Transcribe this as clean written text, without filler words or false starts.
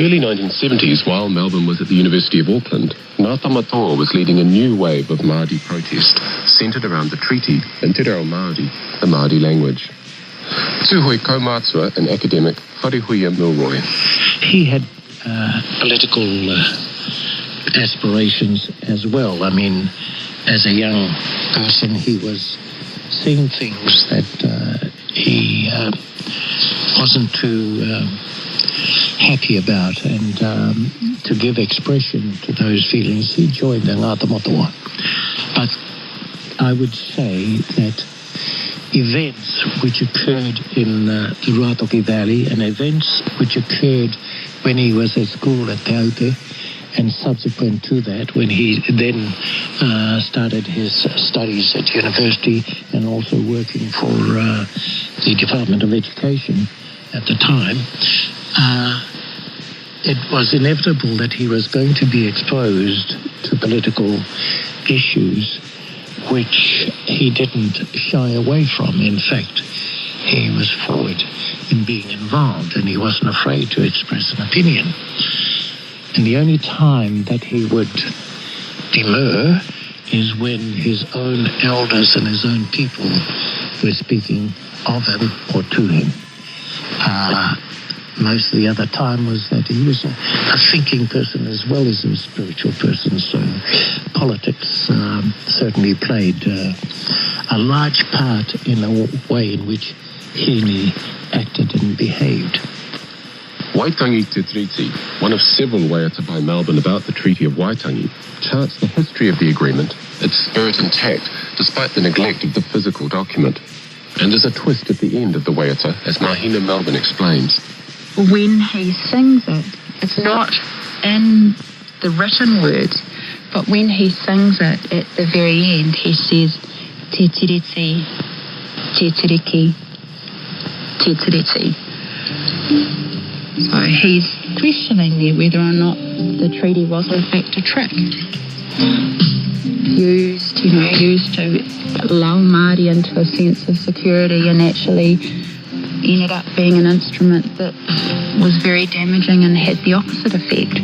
early 1970s, while Melbourne was at the University of Auckland, Ngāta Matoa was leading a new wave of Māori protest centred around the treaty in Te Reo Māori, the Māori language. Tūhoe Kaumātua and academic Wharehuia Milroy. He had political aspirations as well. I mean, as a young person, he was seeing things that he wasn't too happy about, and to give expression to those feelings, he joined the Ngāta Matoa. But I would say that events which occurred in the Ruatoki Valley and events which occurred when he was at school at Te Aute, and subsequent to that, when he then started his studies at university and also working for the Department of Education at the time, it was inevitable that he was going to be exposed to political issues which he didn't shy away from. In fact, he was forward in being involved, and he wasn't afraid to express an opinion. And the only time that he would demur is when his own elders and his own people were speaking of him or to him. Most of the other time was that he was a thinking person as well as a spiritual person, so politics certainly played a large part in the way in which he acted and behaved. Waitangi Te Treaty, one of several waiata by Melbourne about the Treaty of Waitangi, charts the history of the agreement, its spirit intact despite the neglect of the physical document. And there's a twist at the end of the waiata, as Mahina Melbourne explains. When he sings it, it's not in the written words, but when he sings it at the very end, he says, Te tiriti, te tiriki, te tiriti. So he's questioning there whether or not the treaty was in fact a trick. Used to lull Māori into a sense of security, and actually ended up being an instrument that was very damaging and had the opposite effect.